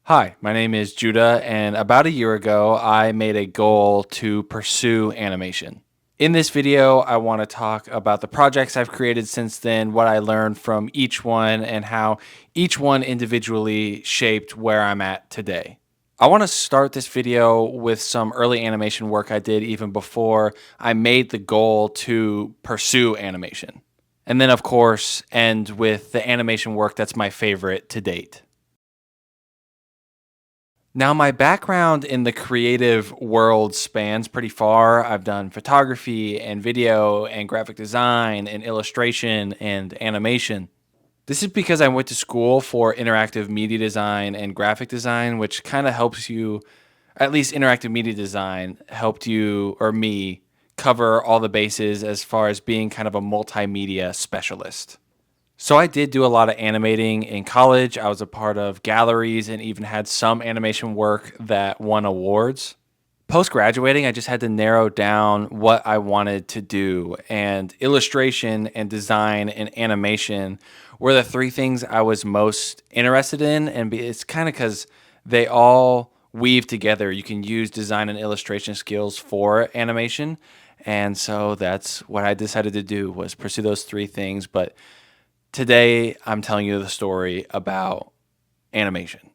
Hi, my name is Judah, and about a year ago, I made a goal to pursue animation. In this video, I want to talk about the projects I've created since then, what I learned from each one, and how each one individually shaped where I'm at today. I want to start this video with some early animation work I did even before I made the goal to pursue animation. And then, of course, end with the animation work that's my favorite to date. Now, my background in the creative world spans pretty far. I've done photography and video and graphic design and illustration and animation. This is because I went to school for interactive media design and graphic design, which kind of helps you, at least interactive media design helped you or me cover all the bases as far as being kind of a multimedia specialist. So I did do a lot of animating in college. I was a part of galleries and even had some animation work that won awards. Post graduating, I just had to narrow down what I wanted to do, and illustration and design and animation were the three things I was most interested in. And it's kind of because they all weave together. You can use design and illustration skills for animation. And so that's what I decided to do, was pursue those three things. But today, I'm telling you the story about animation.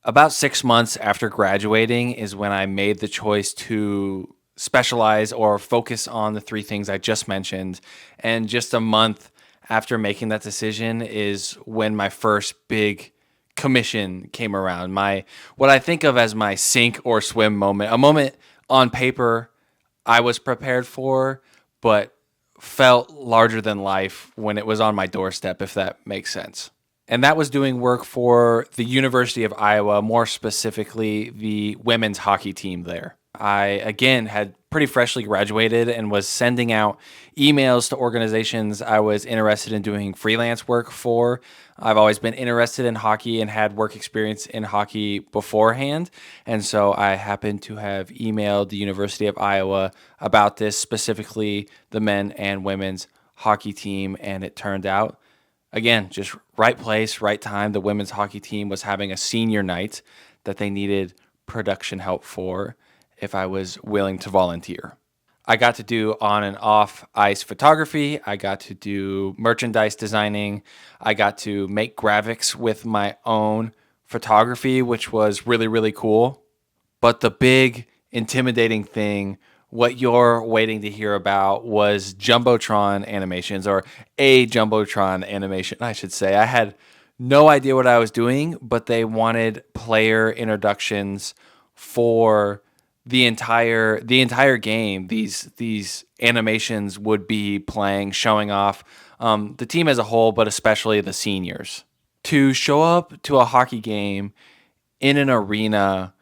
About 6 months after graduating is when I made the choice to specialize or focus on the three things I just mentioned. And just a month after making that decision is when my first big commission came around. My what I think of as my sink or swim moment, a moment on paper I was prepared for, but felt larger than life when it was on my doorstep, if that makes sense. And that was doing work for the University of Iowa, more specifically the women's hockey team there. I, again, had pretty freshly graduated and was sending out emails to organizations I was interested in doing freelance work for. I've always been interested in hockey and had work experience in hockey beforehand. And so I happened to have emailed the University of Iowa about this, specifically the men and women's hockey team. And it turned out, again, just right place, right time. The women's hockey team was having a senior night that they needed production help for if I was willing to volunteer. I got to do on and off ice photography. I got to do merchandise designing. I got to make graphics with my own photography, which was really, really cool. But the big intimidating thing, what you're waiting to hear about, was Jumbotron animations, or a Jumbotron animation, I should say. I had no idea what I was doing, but they wanted player introductions for the entire game. These animations would be playing, showing off the team as a whole, but especially the seniors. To show up to a hockey game in an arena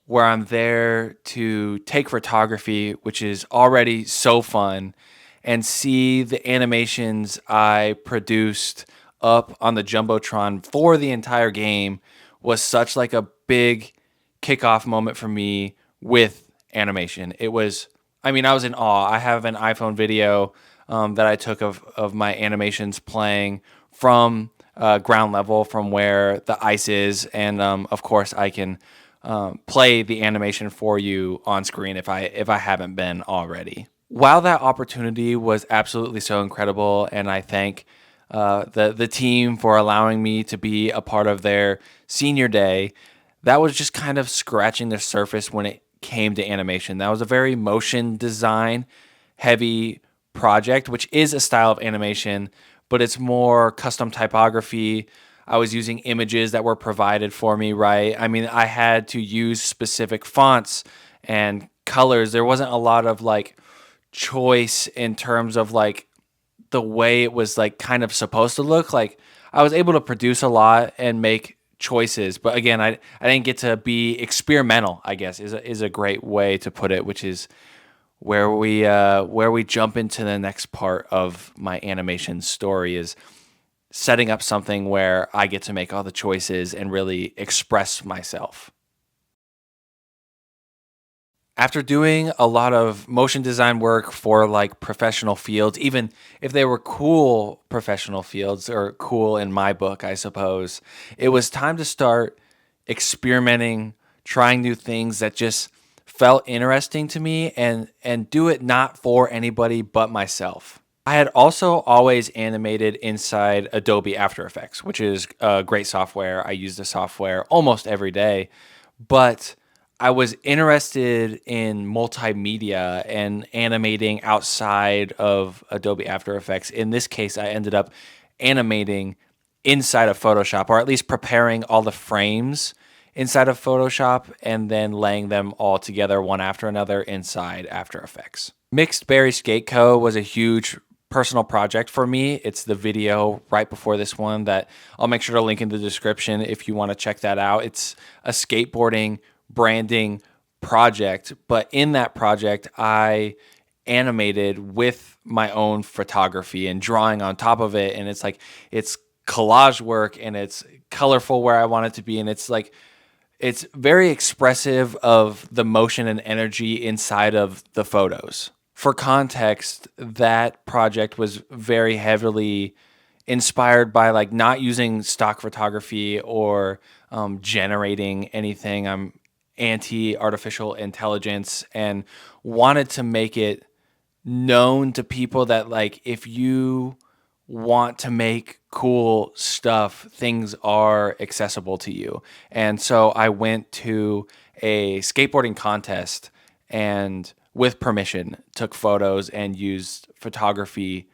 where I'm there to take photography, which is already so fun, and see the animations I produced up on the Jumbotron for the entire game was such like a big kickoff moment for me with animation. It was, I mean, I was in awe. I have an iPhone video that I took of my animations playing from ground level, from where the ice is, and of course I can play the animation for you on screen if I haven't been already. While that opportunity was absolutely so incredible, and I thank the team for allowing me to be a part of their senior day, that was just kind of scratching the surface when it came to animation. That was a very motion design heavy project, which is a style of animation, but it's more custom typography. I was using images that were provided for me, right? I mean, I had to use specific fonts and colors. There wasn't a lot of like choice in terms of like the way it was like kind of supposed to look. Like I was able to produce a lot and make choices, but again, I didn't get to be experimental, I guess is a great way to put it, which is where we jump into the next part of my animation story, is setting up something where I get to make all the choices and really express myself. After doing a lot of motion design work for like professional fields, even if they were cool professional fields or cool in my book, I suppose, it was time to start experimenting, trying new things that just felt interesting to me and do it not for anybody but myself. I had also always animated inside Adobe After Effects, which is a great software. I use the software almost every day, but I was interested in multimedia and animating outside of Adobe After Effects. In this case, I ended up animating inside of Photoshop, or at least preparing all the frames inside of Photoshop and then laying them all together one after another inside After Effects. Mixed Berry Skate Co. was a huge personal project for me. It's the video right before this one that I'll make sure to link in the description if you want to check that out. It's a skateboarding branding project, but in that project, I animated with my own photography and drawing on top of it. And it's like, it's collage work and it's colorful where I want it to be. And it's like, it's very expressive of the motion and energy inside of the photos. For context, that project was very heavily inspired by like not using stock photography or generating anything. I'm anti artificial intelligence and wanted to make it known to people that like if you want to make cool stuff, things are accessible to you. And so I went to a skateboarding contest and with permission took photos and used photography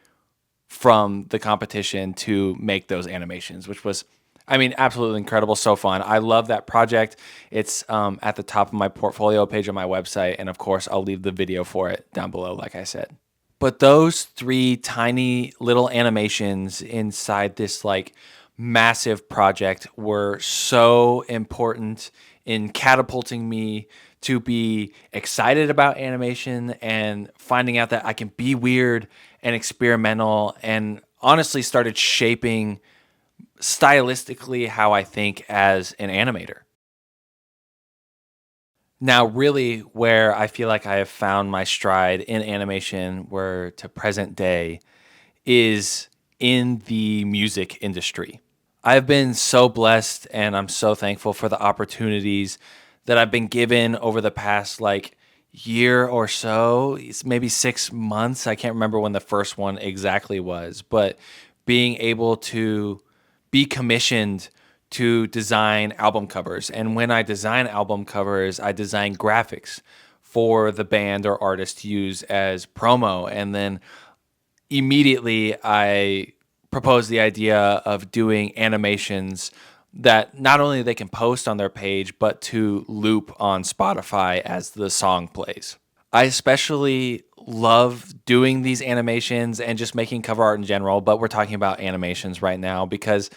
from the competition to make those animations, which was, I mean, absolutely incredible. So fun. I love that project. It's at the top of my portfolio page on my website. And of course, I'll leave the video for it down below, like I said. But those three tiny little animations inside this like massive project were so important in catapulting me to be excited about animation and finding out that I can be weird and experimental, and honestly started shaping stylistically how I think as an animator. Now, really, where I feel like I have found my stride in animation, where to present day, is in the music industry. I've been so blessed and I'm so thankful for the opportunities that I've been given over the past like year or so. It's maybe 6 months. I can't remember when the first one exactly was, but being able to be commissioned to design album covers. And when I design album covers, I design graphics for the band or artist to use as promo. And then immediately I proposed the idea of doing animations that not only they can post on their page, but to loop on Spotify as the song plays. I especially love doing these animations and just making cover art in general, but we're talking about animations right now because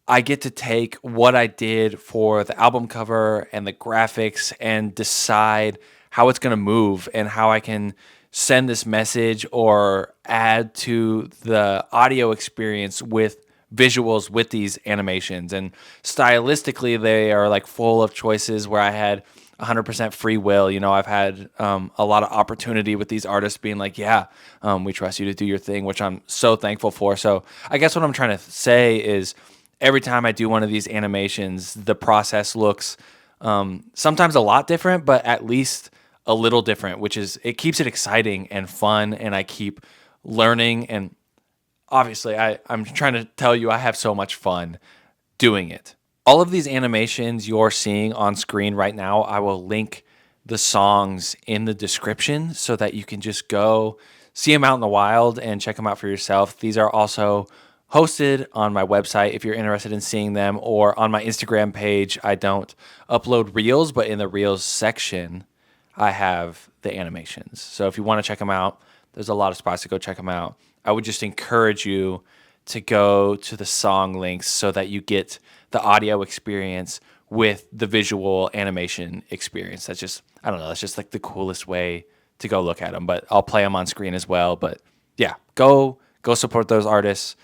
I get to take what I did for the album cover and the graphics and decide how it's going to move and how I can send this message or add to the audio experience with visuals with these animations. And stylistically, they are like full of choices where I had 100% free will. You know, I've had a lot of opportunity with these artists being like, yeah, we trust you to do your thing, which I'm so thankful for. So I guess what I'm trying to say is every time I do one of these animations, the process looks sometimes a lot different, but at least a little different, which is it keeps it exciting and fun, and I keep learning. And obviously, I'm trying to tell you, I have so much fun doing it. All of these animations you're seeing on screen right now, I will link the songs in the description so that you can just go see them out in the wild and check them out for yourself. These are also hosted on my website if you're interested in seeing them, or on my Instagram page. I don't upload reels, but in the reels section, I have the animations. So if you want to check them out, there's a lot of spots to go check them out. I would just encourage you to go to the song links so that you get the audio experience with the visual animation experience. That's just, I don't know, that's just like the coolest way to go look at them. But I'll play them on screen as well. But yeah, go support those artists.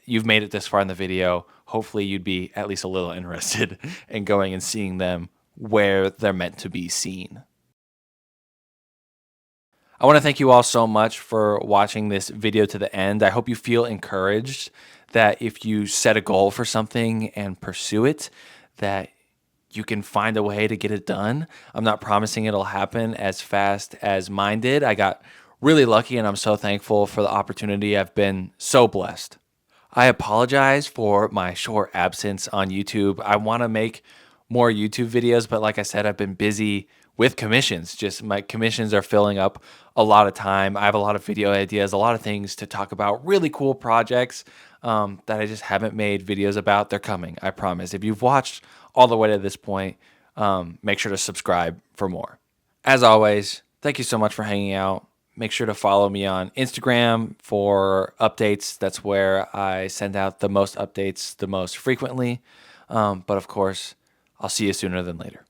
You've made it this far in the video. Hopefully you'd be at least a little interested in going and seeing them where they're meant to be seen. I want to thank you all so much for watching this video to the end. I hope you feel encouraged that if you set a goal for something and pursue it, that you can find a way to get it done. I'm not promising it'll happen as fast as mine did. I got really lucky and I'm so thankful for the opportunity. I've been so blessed. I apologize for my short absence on YouTube. I want to make more YouTube videos, but like I said, I've been busy with commissions. Just my commissions are filling up a lot of time. I have a lot of video ideas, a lot of things to talk about, really cool projects that I just haven't made videos about. They're coming, I promise. If you've watched all the way to this point, make sure to subscribe for more. As always, thank you so much for hanging out. Make sure to follow me on Instagram for updates. That's where I send out the most updates the most frequently. But of course, I'll see you sooner than later.